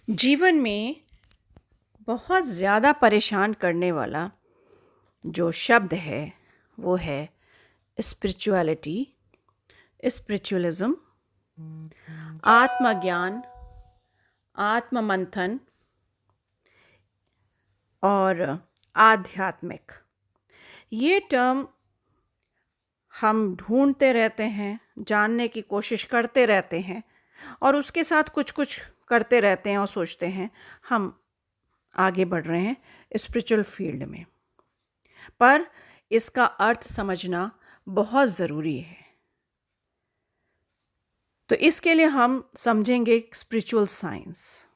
जीवन में बहुत ज़्यादा परेशान करने वाला जो शब्द है वो है स्पिरिचुअलिटी, स्पिरिचुअलिज्म, आत्मज्ञान, आत्ममंथन और आध्यात्मिक। ये टर्म हम ढूंढते रहते हैं, जानने की कोशिश करते रहते हैं और उसके साथ कुछ कुछ करते रहते हैं और सोचते हैं हम आगे बढ़ रहे हैं स्पिरिचुअल फील्ड में। पर इसका अर्थ समझना बहुत ज़रूरी है। तो इसके लिए हम समझेंगे स्पिरिचुअल साइंस।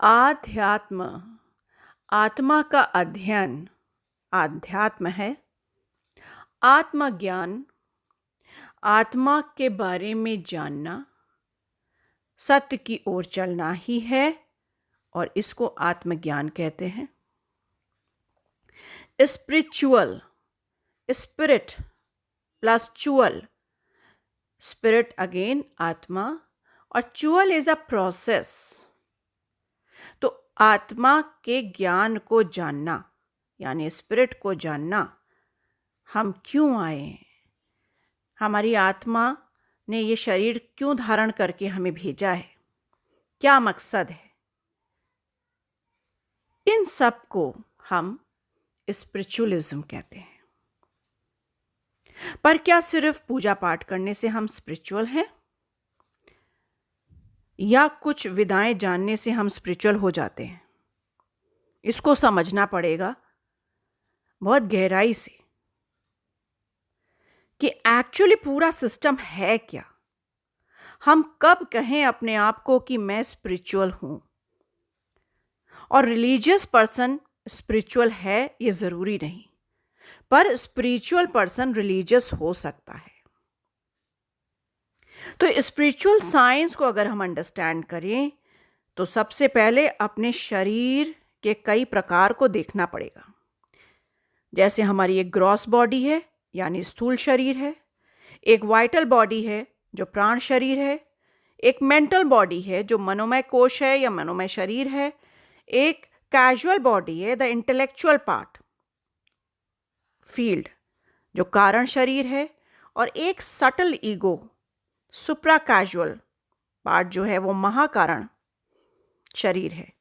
आध्यात्म, आत्मा का अध्ययन आध्यात्म है। आत्मज्ञान, आत्मा के बारे में जानना, सत्य की ओर चलना ही है और इसको आत्मज्ञान कहते हैं। स्पिरिचुअल, स्पिरिट प्लस चुअल, स्पिरिट अगेन आत्मा और चुअल इज अ प्रोसेस। तो आत्मा के ज्ञान को जानना यानी स्पिरिट को जानना, हम क्यों आए हैं, हमारी आत्मा ने ये शरीर क्यों धारण करके हमें भेजा है, क्या मकसद है, इन सब को हम स्पिरिचुअलिज्म कहते हैं। पर क्या सिर्फ पूजा पाठ करने से हम स्पिरिचुअल हैं या कुछ विदाएं जानने से हम स्पिरिचुअल हो जाते हैं? इसको समझना पड़ेगा बहुत गहराई से कि एक्चुअली पूरा सिस्टम है क्या। हम कब कहें अपने आप को कि मैं स्पिरिचुअल हूं और रिलीजियस पर्सन स्पिरिचुअल है ये जरूरी नहीं, पर स्पिरिचुअल पर्सन रिलीजियस हो सकता है। तो स्पिरिचुअल साइंस को अगर हम अंडरस्टैंड करें तो सबसे पहले अपने शरीर के कई प्रकार को देखना पड़ेगा। जैसे हमारी एक ग्रॉस बॉडी है यानी स्थूल शरीर है, एक वाइटल बॉडी है जो प्राण शरीर है, एक मेंटल बॉडी है जो मनोमय कोश है या मनोमय शरीर है, एक कैजुअल बॉडी है द इंटेलेक्चुअल पार्ट फील्ड जो कारण शरीर है, और एक सटल ईगो सुप्रा कैजुअल पार्ट जो है वो महाकारण शरीर है,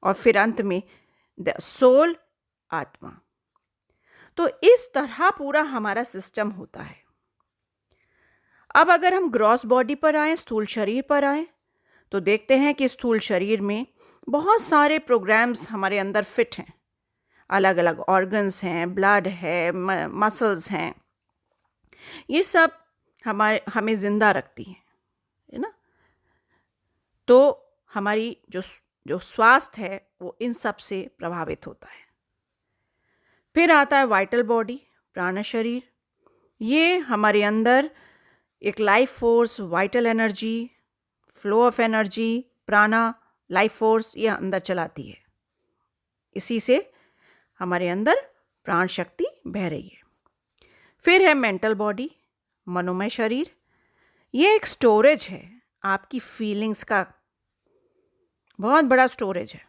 और फिर अंत में द सोल आत्मा। तो इस तरह पूरा हमारा सिस्टम होता है। अब अगर हम ग्रॉस बॉडी पर आए, स्थूल शरीर पर आए, तो देखते हैं कि स्थूल शरीर में बहुत सारे प्रोग्राम्स हमारे अंदर फिट हैं। अलग अलग ऑर्गन्स हैं, ब्लड है, मसल्स हैं, ये सब हमें जिंदा रखती हैं, है ना। तो हमारी जो स्वास्थ्य है वो इन सब से प्रभावित होता है। फिर आता है वाइटल बॉडी, प्राण शरीर। ये हमारे अंदर एक life force, vital energy, flow of energy, प्राणा, लाइफ फोर्स ये अंदर चलाती है। इसी से हमारे अंदर प्राण शक्ति बह रही है। फिर है मेंटल बॉडी, मनोमय शरीर। ये एक स्टोरेज है आपकी फीलिंग्स का, बहुत बड़ा स्टोरेज है।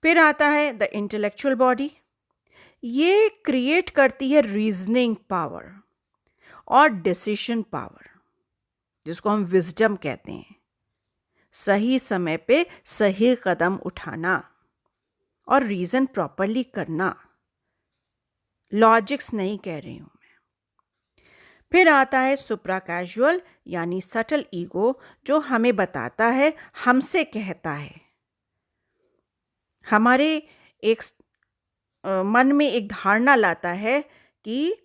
फिर आता है द इंटेलेक्चुअल बॉडी। ये क्रिएट करती है रीजनिंग पावर और डिसीजन पावर, जिसको हम विजडम कहते हैं। सही समय पे सही कदम उठाना और रीजन प्रॉपरली करना, लॉजिक्स नहीं कह रही हूं मैं। फिर आता है सुप्रा कैजुअल यानी सटल ईगो, जो हमें बताता है, हमसे कहता है, हमारे एक मन में एक धारणा लाता है कि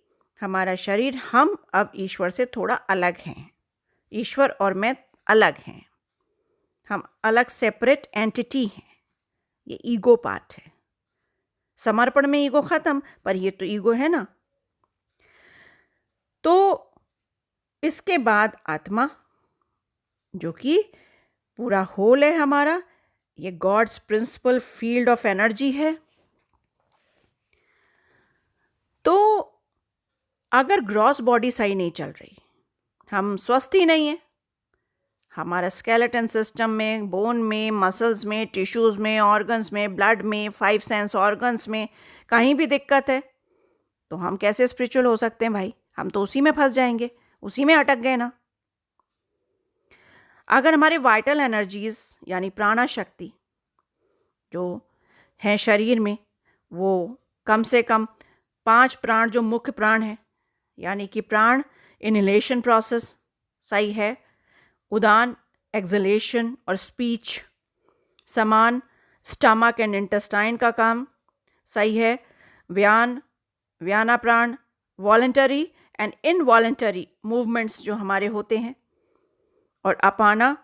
हमारा शरीर, हम अब ईश्वर से थोड़ा अलग हैं, ईश्वर और मैं अलग हैं, हम अलग सेपरेट एंटिटी हैं। ये ईगो पार्ट है। समर्पण में ईगो खत्म, पर ये तो ईगो है ना। तो इसके बाद आत्मा, जो कि पूरा होल है हमारा, ये God's principal field of energy है। तो अगर ग्रॉस बॉडी सही नहीं चल रही, हम स्वस्थ ही नहीं है, हमारा स्केलेटन सिस्टम में, बोन में, मसल्स में, टिश्यूज़ में, ऑर्गन्स में, ब्लड में, 5 सेंस ऑर्गन्स में कहीं भी दिक्कत है तो हम कैसे स्पिरिचुअल हो सकते हैं भाई? हम तो उसी में फंस जाएंगे, उसी में अटक गए ना। अगर हमारे वाइटल एनर्जीज यानी प्राणा शक्ति जो हैं शरीर में, वो कम से कम 5 प्राण जो मुख्य प्राण हैं, यानी कि प्राण इनहेलेशन प्रोसेस सही है, उदान एक्सलेशन और स्पीच, समान स्टमक एंड इंटेस्टाइन का काम सही है, व्यान व्याना प्राण वॉलंटरी एंड इनवॉलंटरी मूवमेंट्स जो हमारे होते हैं, और अपाना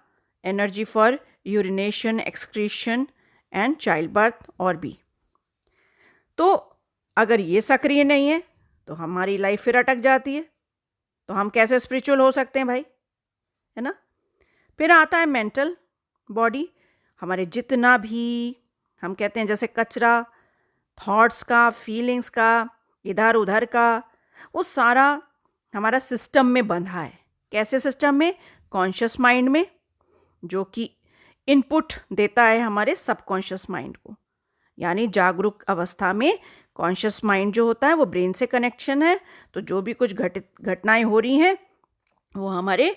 energy for urination, excretion and child birth और भी। तो अगर ये सक्रिय नहीं है तो हमारी लाइफ फिर अटक जाती है, तो हम कैसे स्पिरिचुअल हो सकते हैं भाई, है ना। फिर आता है मेंटल बॉडी, हमारे जितना भी हम कहते हैं जैसे कचरा, थॉट्स का, फीलिंग्स का, इधर उधर का, वो सारा हमारा सिस्टम में बंधा है। कैसे सिस्टम में? कॉन्शियस माइंड में, जो कि इनपुट देता है हमारे सबकॉन्शियस माइंड को, यानी जागरूक अवस्था में कॉन्शियस माइंड जो होता है वो ब्रेन से कनेक्शन है, तो जो भी कुछ घटनाएं हो रही हैं वो हमारे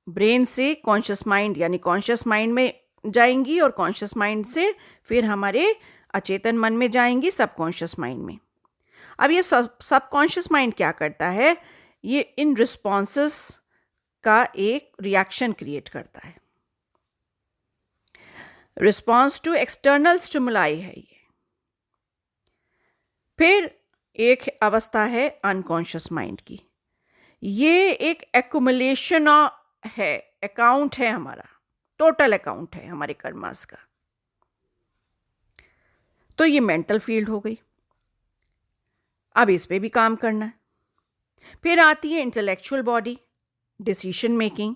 ब्रेन से कॉन्शियस माइंड यानी कॉन्शियस माइंड में जाएंगी, और कॉन्शियस माइंड से फिर हमारे अचेतन मन में जाएंगी, सबकॉन्शियस माइंड में। अब ये सबकॉन्शियस माइंड क्या करता है? ये इन रिस्पॉन्सेस का एक रिएक्शन क्रिएट करता है। रिस्पॉन्स टू एक्सटर्नल स्टिमुलाई है ये। फिर एक अवस्था है अनकॉन्शियस माइंड की, ये एक एक्युमुलेशन है, अकाउंट है हमारा, टोटल अकाउंट है हमारे कर्मास का। तो ये मेंटल फील्ड हो गई, अब इस पे भी काम करना है। फिर आती है intellectual body, decision making,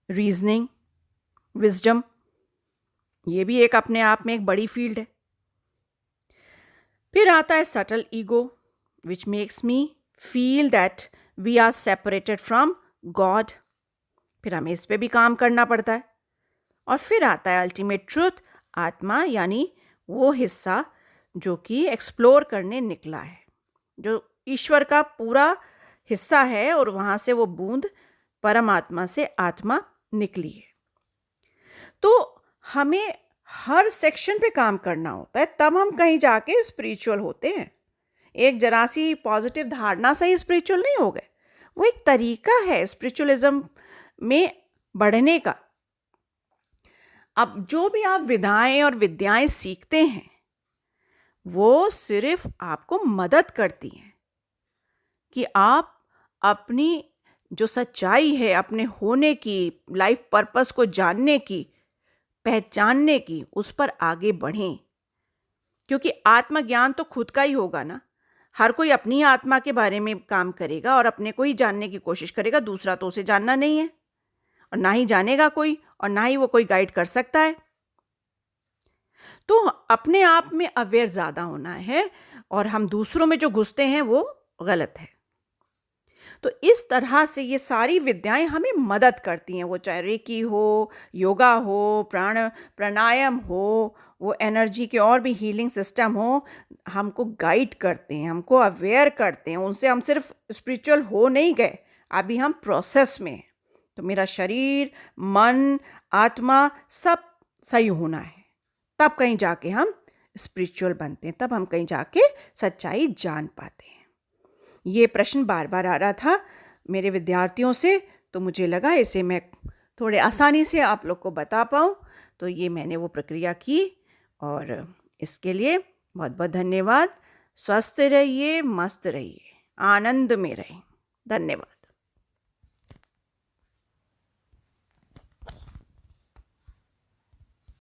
reasoning, wisdom, ये भी एक अपने आप में एक बड़ी फील्ड है। फिर आता है subtle ego, which makes me feel that we are separated from God, फिर हमें इस पे भी काम करना पड़ता है। और फिर आता है अल्टीमेट ट्रूथ, आत्मा, यानी वो हिस्सा जो कि एक्सप्लोर करने निकला है, जो ईश्वर का पूरा हिस्सा है और वहाँ से वो बूंद परमात्मा से आत्मा निकली है। तो हमें हर सेक्शन पे काम करना होता है, तब हम कहीं जाके स्पिरिचुअल होते हैं। एक जरा सी पॉजिटिव धारणा से ही स्पिरिचुअल नहीं हो गए, वो एक तरीका है स्पिरिचुअलिज्म में बढ़ने का। अब जो भी आप विधाएं और विद्याएं सीखते हैं वो सिर्फ आपको मदद करती हैं कि आप अपनी जो सच्चाई है, अपने होने की, लाइफ पर्पस को जानने की, पहचानने की, उस पर आगे बढ़ें। क्योंकि आत्मज्ञान तो खुद का ही होगा ना, हर कोई अपनी आत्मा के बारे में काम करेगा और अपने को ही जानने की कोशिश करेगा, दूसरा तो उसे जानना नहीं है और ना ही जानेगा कोई, और ना ही वो कोई गाइड कर सकता है। तो अपने आप में अवेयर ज़्यादा होना है, और हम दूसरों में जो घुसते हैं वो गलत है। तो इस तरह से ये सारी विद्याएं हमें मदद करती हैं, वो चाहे रेकी हो, योगा हो, प्राणायाम हो, वो एनर्जी के और भी हीलिंग सिस्टम हो, हमको गाइड करते हैं, हमको अवेयर करते हैं। उनसे हम सिर्फ स्पिरिचुअल हो नहीं गए, अभी हम प्रोसेस में हैं। तो मेरा शरीर, मन, आत्मा सब सही होना है, तब कहीं जाके हम स्पिरिचुअल बनते हैं, तब हम कहीं जाके सच्चाई जान पाते हैं। ये प्रश्न बार बार आ रहा था मेरे विद्यार्थियों से, तो मुझे लगा इसे मैं थोड़े आसानी से आप लोग को बता पाऊँ, तो ये मैंने वो प्रक्रिया की, और इसके लिए बहुत बहुत धन्यवाद। स्वस्थ रहिए, मस्त रहिए, आनंद में रहें। धन्यवाद।